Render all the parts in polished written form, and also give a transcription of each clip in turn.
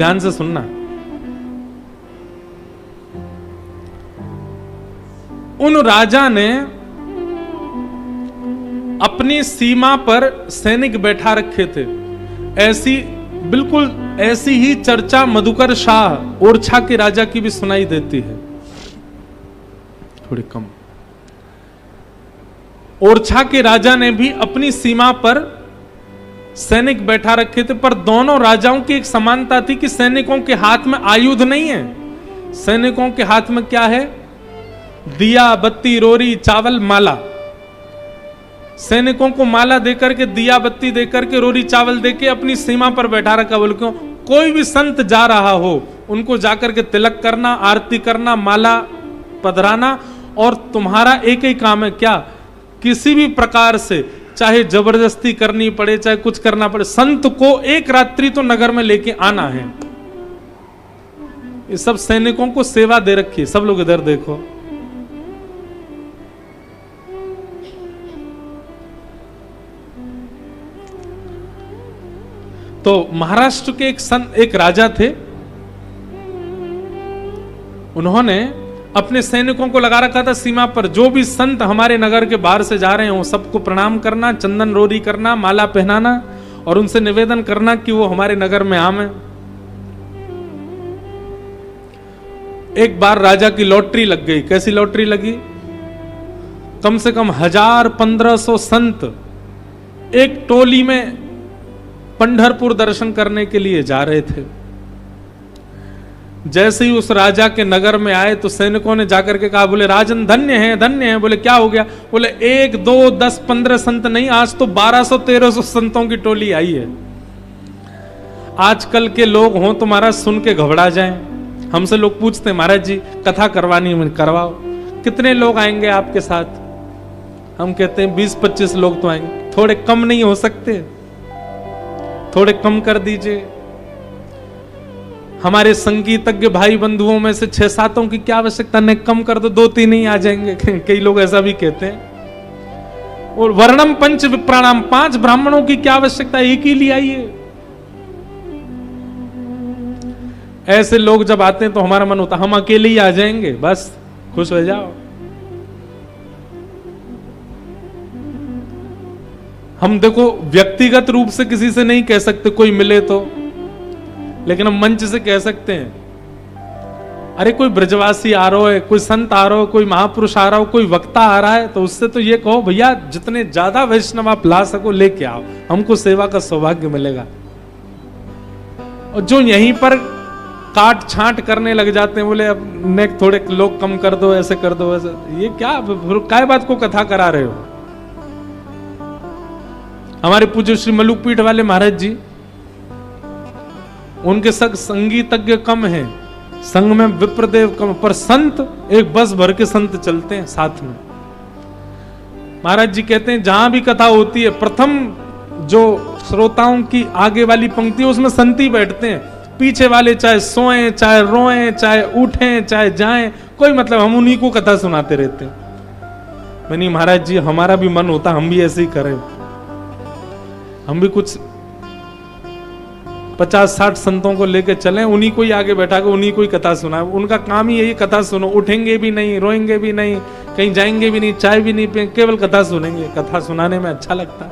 ध्यान से सुनना। उन राजा ने अपनी सीमा पर सैनिक बैठा रखे थे। बिल्कुल ऐसी ही चर्चा मधुकर शाह ओरछा के राजा की भी सुनाई देती है, थोड़ी कम। ओरछा के राजा ने भी अपनी सीमा पर सैनिक बैठा रखे थे, पर दोनों राजाओं की एक समानता थी कि सैनिकों के हाथ में आयुध नहीं है। सैनिकों के हाथ में क्या है? दिया, बत्ती, रोरी, चावल, माला। सैनिकों को माला देकर के, दिया बत्ती देकर के, रोरी चावल देके अपनी सीमा पर बैठा रखा। बोल क्यों? कोई भी संत जा रहा हो उनको जाकर के तिलक करना, आरती करना, माला पधराना, और तुम्हारा एक ही काम है क्या? किसी भी प्रकार से, चाहे जबरदस्ती करनी पड़े, चाहे कुछ करना पड़े, संत को एक रात्रि तो नगर में लेके आना है। ये सब सैनिकों को सेवा दे रखी है। सब लोग इधर देखो। तो महाराष्ट्र के एक राजा थे। उन्होंने अपने सैनिकों को लगा रखा था सीमा पर, जो भी संत हमारे नगर के बाहर से जा रहे हो सबको प्रणाम करना, चंदन रोरी करना, माला पहनाना, और उनसे निवेदन करना कि वो हमारे नगर में आवे। एक बार राजा की लॉटरी लग गई। कैसी लॉटरी लगी? कम से कम 1000-1500 संत एक टोली में पंढरपुर दर्शन करने के लिए जा रहे थे। जैसे ही उस राजा के नगर में आए तो सैनिकों ने जाकर के कहा, बोले राजन धन्य है, धन्य है। बोले क्या हो गया? बोले 1, 2, 10, 15 संत नहीं, आज तो 1200-1300 संतों की टोली आई है। आजकल के लोग हों तो महाराज सुन के घबरा जाएं। हमसे लोग पूछते हैं, महाराज जी कथा करवानी है, करवाओ। कितने लोग आएंगे आपके साथ? हम कहते हैं 20-25 लोग तो आएंगे। थोड़े कम नहीं हो सकते? थोड़े कम कर दीजिए। हमारे संगीतज्ञ भाई बंधुओं में से 6-7 की क्या आवश्यकता? नहीं, कम कर दो, 2-3 ही आ जाएंगे। कई लोग ऐसा भी कहते हैं। और वर्णम पंच विप्राणाम, 5 ब्राह्मणों की क्या आवश्यकता? एक ही ले आइए। ऐसे लोग जब आते हैं तो हमारा मन होता, हम अकेले ही आ जाएंगे, बस खुश हो जाओ। हम देखो व्यक्तिगत रूप से किसी से नहीं कह सकते कोई मिले तो, लेकिन हम मंच से कह सकते हैं। अरे कोई ब्रजवासी आ रहा है, कोई संत आ रहा हो, कोई महापुरुष आ रहा हो, कोई वक्ता आ रहा है, तो उससे तो ये कहो भैया जितने ज्यादा वैष्णव आप ला सको लेके आओ, हमको सेवा का सौभाग्य मिलेगा। और जो यहीं पर काट छांट करने लग जाते हैं, बोले अब नेक थोड़े लोग कम कर दो, ऐसे कर दो, ऐसे, ये क्या बात को कथा करा रहे हो? हमारे पूज्य श्री मलुकपीठ वाले महाराज जी, उनके संगीतज्ञ कम हैं, संग में विप्रदेव कम, पर संत एक बस भर के संत चलते हैं साथ में। महाराज जी कहते हैं जहां भी कथा होती है, प्रथम जो श्रोताओं की आगे वाली पंक्ति है उसमें संत ही बैठते हैं। पीछे वाले चाहे सोएं, चाहे रोएं, चाहे उठें, चाहे जाएं, कोई मतलब, हम उन्हीं को कथा सुनाते रहते हैं। मैंने महाराज जी हमारा भी मन होता हम भी ऐसे ही करें, हम भी कुछ 50-60 संतों को लेकर चलें, उन्हीं को ही आगे बैठा कर उन्हीं को ही कथा सुना। उनका काम ही यही, कथा सुनो, उठेंगे भी नहीं, रोएंगे भी नहीं, कहीं जाएंगे भी नहीं, चाय भी नहीं पिएंगे, केवल कथा सुनेंगे। कथा सुनाने में अच्छा लगता है।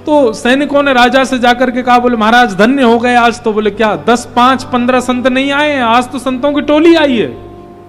तो सैनिकों ने राजा से जाकर के कहा, बोले महाराज धन्य हो गए आज तो। बोले क्या 10, 5, 15 संत नहीं आए हैं, आज तो संतों की टोली आई है,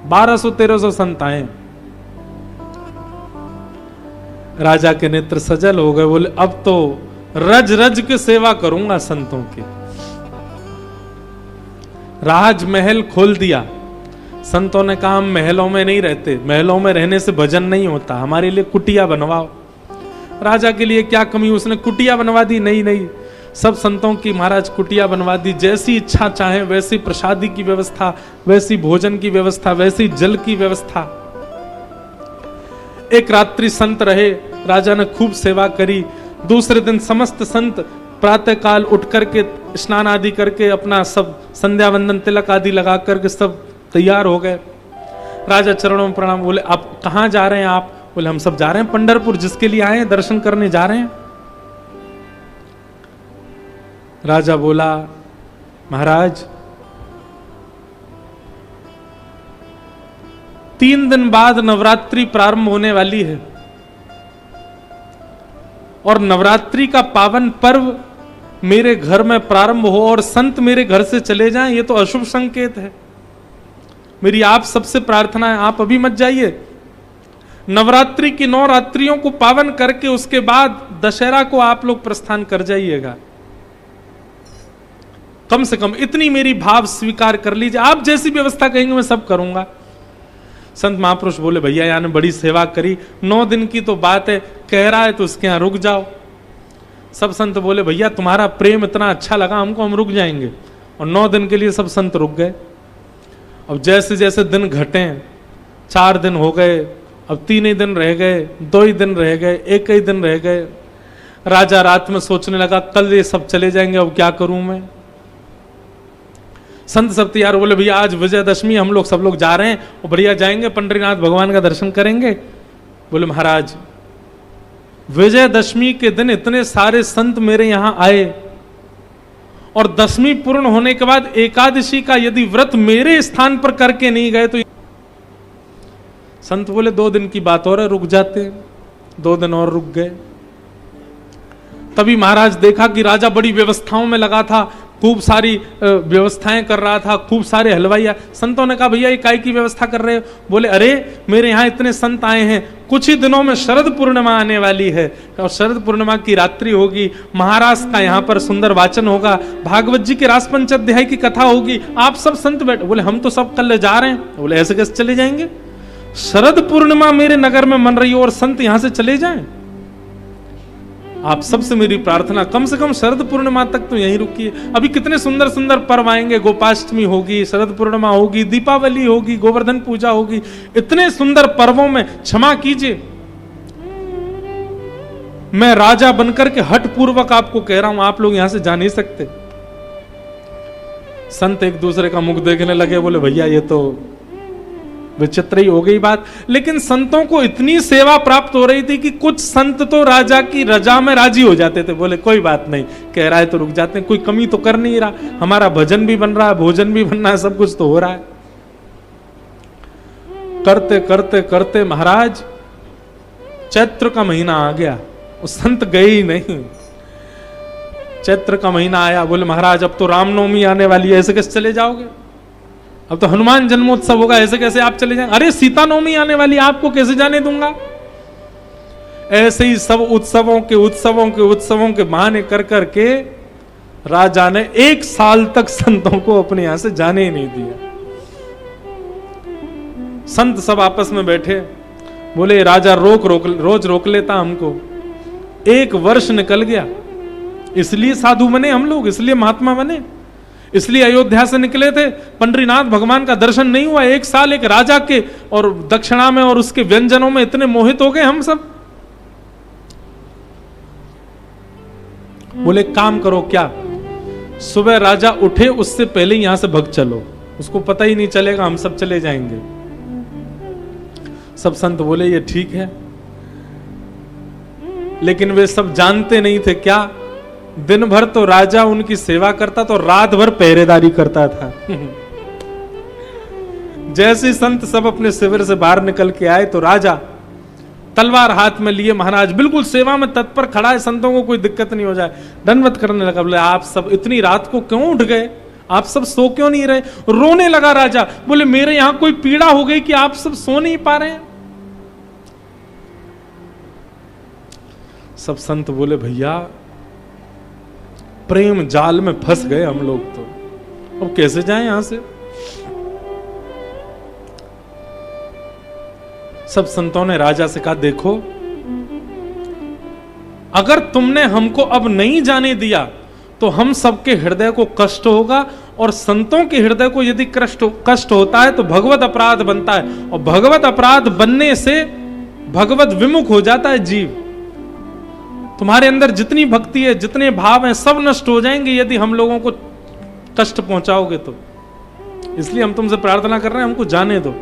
1200-1300 संत आए। राजा के नेत्र सजल हो गए। बोले अब तो रज रज के सेवा करूंगा संतों की। राजमहल खोल दिया। संतों ने कहा हम महलों में नहीं रहते, महलों में रहने से भजन नहीं होता, हमारे लिए कुटिया बनवाओ। राजा के लिए क्या कमी, उसने कुटिया बनवा दी। नहीं, सब संतों की महाराज कुटिया बनवा दी। जैसी इच्छा चाहे वैसी प्रसादी की व्यवस्था, वैसी भोजन की व्यवस्था, वैसी जल की व्यवस्था। एक रात्रि संत रहे, राजा ने खूब सेवा करी। दूसरे दिन समस्त संत प्रातः काल उठ करके स्नान आदि करके अपना सब संध्या वंदन तिलक आदि लगा करके सब तैयार हो गए। राजा चरणों में प्रणाम। बोले आप कहाँ जा रहे हैं आप? बोले हम सब जा रहे हैं पंढरपुर, जिसके लिए आए हैं दर्शन करने जा रहे हैं। राजा बोला, महाराज 3 दिन बाद नवरात्रि प्रारंभ होने वाली है और नवरात्रि का पावन पर्व मेरे घर में प्रारंभ हो और संत मेरे घर से चले जाएं, ये तो अशुभ संकेत है। मेरी आप सबसे प्रार्थना है, आप अभी मत जाइए। नवरात्रि की 9 रात्रियों को पावन करके उसके बाद दशहरा को आप लोग प्रस्थान कर जाइएगा। कम से कम इतनी मेरी भाव स्वीकार कर लीजिए। आप जैसी व्यवस्था कहेंगे मैं सब करूंगा। संत महापुरुष बोले, भैया यार ने बड़ी सेवा करी, 9 दिन की तो बात है, कह रहा है तो उसके यहां रुक जाओ। सब संत बोले, भैया तुम्हारा प्रेम इतना अच्छा लगा हमको, हम रुक जाएंगे। और 9 दिन के लिए सब संत रुक गए। अब जैसे जैसे दिन घटे, 4 दिन हो गए, अब 3 ही दिन रह गए, 2 ही दिन रह गए, 1 ही दिन रह गए। राजा रात में सोचने लगा, कल ये सब चले जाएंगे, अब क्या करूं मैं। संत सब तैयार, बोले भैया आज विजयदशमी, हम लोग सब लोग जा रहे हैं और बढ़िया जाएंगे, पंडरीनाथ भगवान का दर्शन करेंगे। बोले महाराज विजयदशमी के दिन इतने सारे संत मेरे यहां आए और दशमी पूर्ण होने के बाद एकादशी का यदि व्रत मेरे स्थान पर करके नहीं गए तो। संत बोले 2 दिन की बात और है, रुक जाते। 2 दिन और रुक गए। तभी महाराज देखा कि राजा बड़ी व्यवस्थाओं में लगा था, खूब सारी व्यवस्थाएं कर रहा था, खूब सारे हलवाई। संतों ने कहा, भैया ये काय की व्यवस्था कर रहे हो। बोले, अरे मेरे यहाँ इतने संत आए हैं, कुछ ही दिनों में शरद पूर्णिमा आने वाली है और शरद पूर्णिमा की रात्रि होगी, महाराज का यहाँ पर सुंदर वाचन होगा, भागवत जी के रास पंचाध्याय की कथा होगी, आप सब संत बैठे। बोले हम तो सब कल जा रहे हैं। बोले ऐसे कैसे चले जाएंगे, शरद पूर्णिमा मेरे नगर में मन रही हो और संत यहां से चले जाएं। आप सबसे मेरी प्रार्थना, कम से कम शरद पूर्णिमा तक तो यहीं रुकिए। अभी कितने सुंदर सुंदर पर्व आएंगे, गोपाष्टमी होगी, शरद पूर्णिमा होगी, दीपावली होगी, गोवर्धन पूजा होगी, इतने सुंदर पर्वों में क्षमा कीजिए, मैं राजा बनकर के हठ पूर्वक आपको कह रहा हूं, आप लोग यहां से जा नहीं सकते। संत एक दूसरे का मुख देखने लगे। बोले भैया ये तो विचित्र ही हो गई बात। लेकिन संतों को इतनी सेवा प्राप्त हो रही थी कि कुछ संत तो राजा की रजा में राजी हो जाते थे। बोले कोई बात नहीं, कह रहा है तो रुक जाते हैं, कोई कमी तो कर नहीं रहा, हमारा भजन भी बन रहा है, भोजन भी बन रहा है, सब कुछ तो हो रहा है। करते करते करते महाराज चैत्र का महीना आ गया, वो संत गए ही नहीं। चैत्र का महीना आया। बोले महाराज अब तो रामनवमी आने वाली है, ऐसे कैसे चले जाओगे, अब तो हनुमान जन्मोत्सव होगा, ऐसे कैसे आप चले जाएंगे। अरे सीता नवमी आने वाली, आपको कैसे जाने दूंगा। ऐसे ही सब उत्सवों के बहाने कर करके राजा ने 1 साल तक संतों को अपने यहां से जाने ही नहीं दिया। संत सब आपस में बैठे, बोले राजा रोज रोक लेता हमको। 1 वर्ष निकल गया, इसलिए साधु बने हम लोग, इसलिए महात्मा बने, इसलिए अयोध्या से निकले थे। पंडरीनाथ भगवान का दर्शन नहीं हुआ। 1 साल एक राजा के और दक्षिणा में और उसके व्यंजनों में इतने मोहित हो गए हम सब। बोले काम करो, क्या सुबह राजा उठे उससे पहले यहां से भग चलो, उसको पता ही नहीं चलेगा, हम सब चले जाएंगे। सब संत बोले ये ठीक है, लेकिन वे सब जानते नहीं थे क्या, दिन भर तो राजा उनकी सेवा करता तो रात भर पहरेदारी करता था। जैसे संत सब अपने शिविर से बाहर निकल के आए तो राजा तलवार हाथ में लिए, महाराज बिल्कुल सेवा में तत्पर खड़ा है, संतों को कोई दिक्कत नहीं हो जाए, दंडवत करने लगा। बोले आप सब इतनी रात को क्यों उठ गए, आप सब सो क्यों नहीं रहे। रोने लगा राजा। बोले मेरे यहां कोई पीड़ा हो गई कि आप सब सो नहीं पा रहे हैं। सब संत बोले भैया प्रेम जाल में फंस गए हम लोग, तो अब कैसे जाएं यहां से। सब संतों ने राजा से कहा देखो, अगर तुमने हमको अब नहीं जाने दिया तो हम सबके हृदय को कष्ट होगा, और संतों के हृदय को यदि कष्ट होता है तो भगवत अपराध बनता है, और भगवत अपराध बनने से भगवत विमुख हो जाता है जीव। तुम्हारे अंदर जितनी भक्ति है, जितने भाव हैं, सब नष्ट हो जाएंगे यदि हम लोगों को कष्ट पहुंचाओगे तो। इसलिए हम तुमसे प्रार्थना कर रहे हैं, हमको जाने दो।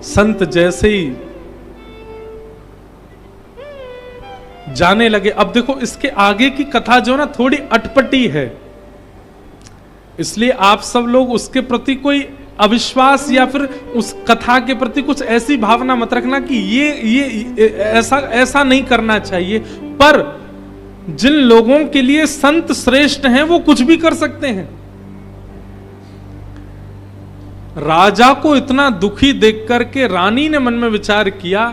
संत जैसे ही जाने लगे। अब देखो इसके आगे की कथा जो ना थोड़ी अटपटी है, इसलिए आप सब लोग उसके प्रति कोई अविश्वास या फिर उस कथा के प्रति कुछ ऐसी भावना मत रखना कि ये ऐसा नहीं करना चाहिए। पर जिन लोगों के लिए संत श्रेष्ठ हैं वो कुछ भी कर सकते हैं। राजा को इतना दुखी देख करके रानी ने मन में विचार किया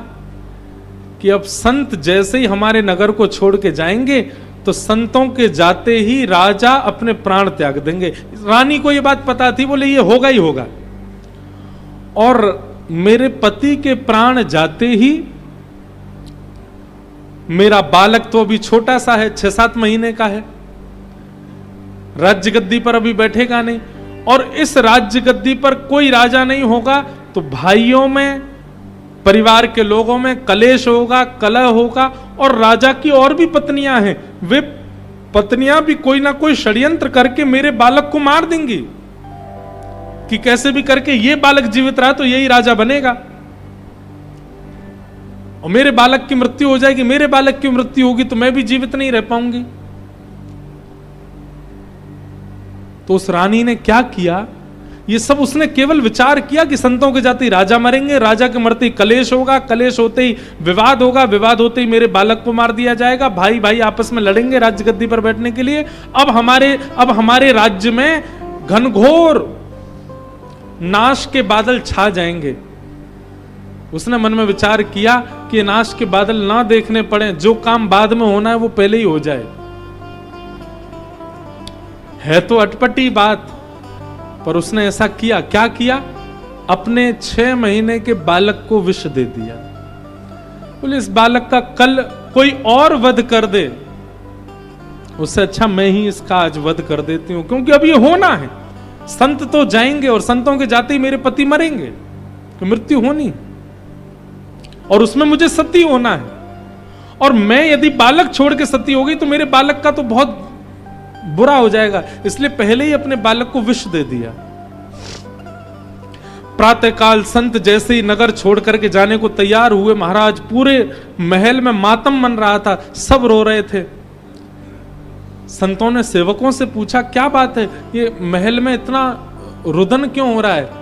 कि अब संत जैसे ही हमारे नगर को छोड़ के जाएंगे तो संतों के जाते ही राजा अपने प्राण त्याग देंगे। रानी को यह बात पता थी, बोले ये होगा ही होगा, और मेरे पति के प्राण जाते ही मेरा बालक तो अभी छोटा सा है, 6-7 महीने का है, राज्य गद्दी पर अभी बैठेगा नहीं, और इस राज्य गद्दी पर कोई राजा नहीं होगा तो भाइयों में, परिवार के लोगों में कलेश होगा, कलह होगा, और राजा की और भी पत्नियां हैं, वे पत्नियां भी कोई ना कोई षड्यंत्र करके मेरे बालक को मार देंगी कि कैसे भी करके ये बालक जीवित रहा तो यही राजा बनेगा, और मेरे बालक की मृत्यु हो जाएगी, मेरे बालक की मृत्यु होगी तो मैं भी जीवित नहीं रह पाऊंगी। तो उस रानी ने क्या किया, ये सब उसने केवल विचार किया कि संतों के जाते ही राजा मरेंगे, राजा के मरते ही कलेश होगा, कलेश होते ही विवाद होगा, विवाद होते ही मेरे बालक को मार दिया जाएगा, भाई भाई आपस में लड़ेंगे राज्य गद्दी पर बैठने के लिए। अब हमारे राज्य में घनघोर नाश के बादल छा जाएंगे। उसने मन में विचार किया कि नाश के बादल ना देखने पड़े, जो काम बाद में होना है वो पहले ही हो जाए। है तो अटपटी बात, पर उसने ऐसा किया। क्या किया, अपने 6 महीने के बालक को विष दे दिया। बोले इस बालक का कल कोई और वध कर दे, उससे अच्छा मैं ही इसका आज वध कर देती हूं, क्योंकि अब ये होना है। संत तो जाएंगे और संतों के जाते ही मेरे पति मरेंगे, तो मृत्यु होनी, और उसमें मुझे सती होना है, और मैं यदि बालक छोड़ के सती हो गई तो मेरे बालक का तो बहुत बुरा हो जाएगा, इसलिए पहले ही अपने बालक को विष दे दिया। प्रातःकाल संत जैसे ही नगर छोड़ करके जाने को तैयार हुए, महाराज पूरे महल में मातम मन रहा था, सब रो रहे थे। संतों ने सेवकों से पूछा क्या बात है, ये महल में इतना रुदन क्यों हो रहा है।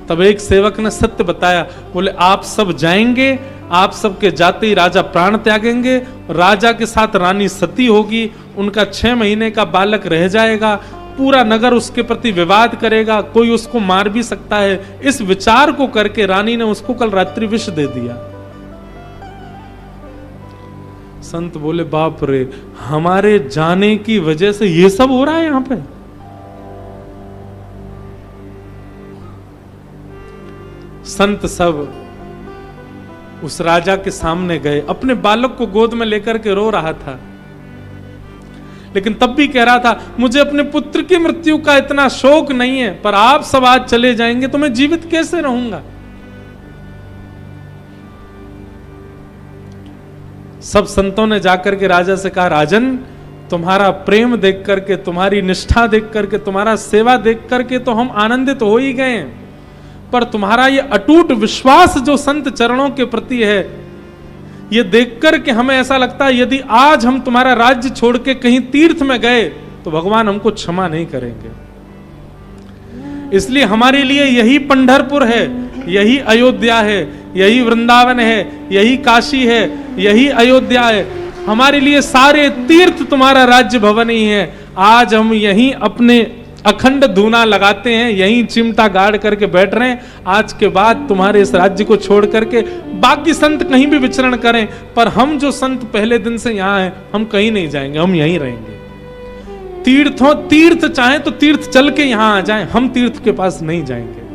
तब एक सेवक ने सत्य बताया, बोले आप सब जाएंगे, आप सबके जाते ही राजा प्राण त्यागेंगे, राजा के साथ रानी सती होगी, उनका 6 महीने का बालक रह जाएगा, पूरा नगर उसके प्रति विवाद करेगा, कोई उसको मार भी सकता है। इस विचार को करके रानी ने उसको कल रात्रि विष दे दिया। संत बोले बाप रे, हमारे जाने की वजह से ये सब हो रहा है यहां पे। संत सब उस राजा के सामने गए, अपने बालक को गोद में लेकर के रो रहा था, लेकिन तब भी कह रहा था मुझे अपने पुत्र की मृत्यु का इतना शोक नहीं है, पर आप सब आज चले जाएंगे तो मैं जीवित कैसे रहूंगा। सब संतों ने जाकर के राजा से कहा, राजन तुम्हारा प्रेम देख करके, तुम्हारी निष्ठा देख करके, तुम्हारा सेवा देख करके तो हम आनंदित हो ही गए, पर तुम्हारा ये अटूट विश्वास जो संत चरणों के प्रति है, ये देखकर के हमें ऐसा लगता है यदि आज हम तुम्हारा राज्य छोड़ के कहीं तीर्थ में गए तो भगवान हमको क्षमा नहीं करेंगे। इसलिए हमारे लिए यही पंढरपुर है, यही अयोध्या है, यही वृंदावन है, यही काशी है, यही अयोध्या है, हमारे लिए सारे तीर्थ तुम्हारा राज्य भवन ही है। आज हम यहीं अपने अखंड धूना लगाते हैं, यहीं चिमटा गाड़ करके बैठ रहे हैं। आज के बाद तुम्हारे इस राज्य को छोड़ करके बाकी संत कहीं भी विचरण करें, पर हम जो संत पहले दिन से यहां हैं, हम कहीं नहीं जाएंगे, हम यहीं रहेंगे। तीर्थ चाहे तो तीर्थ चल के यहां आ जाएं, हम तीर्थ के पास नहीं जाएंगे।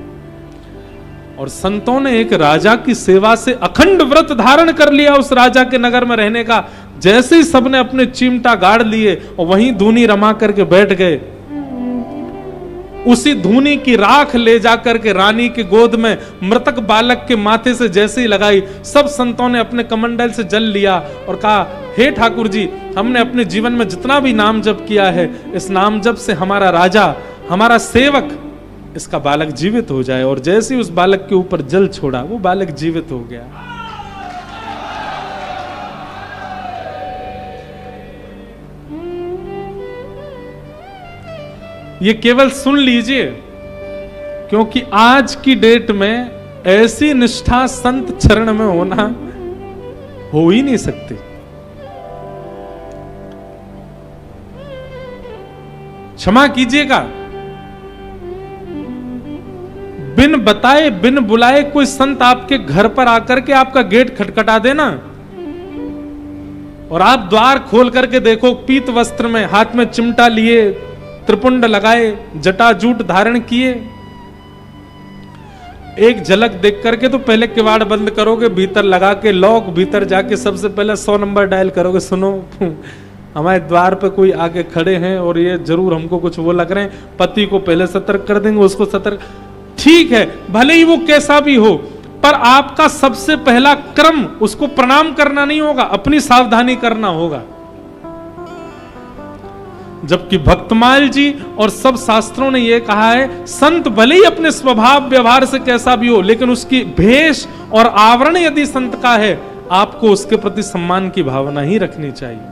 और संतों ने एक राजा की सेवा से अखंड व्रत धारण कर लिया उस राजा के नगर में रहने का। जैसे ही सबने अपने चिमटा गाड़ लिए और वहीं धूनी रमा करके बैठ गए, उसी धूनी की राख ले जाकर के रानी की गोद में मृतक बालक के माथे से जैसे ही लगाई, सब संतों ने अपने कमंडल से जल लिया और कहा, हे ठाकुर जी, हमने अपने जीवन में जितना भी नाम जप किया है, इस नाम जप से हमारा राजा, हमारा सेवक, इसका बालक जीवित हो जाए। और जैसे ही उस बालक के ऊपर जल छोड़ा, वो बालक जीवित हो गया। ये केवल सुन लीजिए, क्योंकि आज की डेट में ऐसी निष्ठा संत चरण में होना हो ही नहीं सकती। क्षमा कीजिएगा, बिन बताए बिन बुलाए कोई संत आपके घर पर आकर के आपका गेट खटखटा देना और आप द्वार खोल करके देखो, पीत वस्त्र में, हाथ में चिमटा लिए, त्रिपुंड लगाए, जटाजूट धारण किए, एक झलक देख करके तो पहले किवाड़ बंद करोगे, भीतर लगा के लॉक, भीतर जाके सबसे पहले 100 नंबर डायल करोगे, सुनो हमारे द्वार पे कोई आके खड़े हैं और ये जरूर हमको कुछ वो लग रहे हैं, पति को पहले सतर्क कर देंगे, उसको सतर्क। ठीक है, भले ही वो कैसा भी हो, पर आपका सबसे पहला क्रम उसको प्रणाम करना नहीं होगा, अपनी सावधानी करना होगा। जबकि भक्तमाल जी और सब शास्त्रों ने यह कहा है, संत भले ही अपने स्वभाव व्यवहार से कैसा भी हो, लेकिन उसकी भेष और आवरण यदि संत का है, आपको उसके प्रति सम्मान की भावना ही रखनी चाहिए।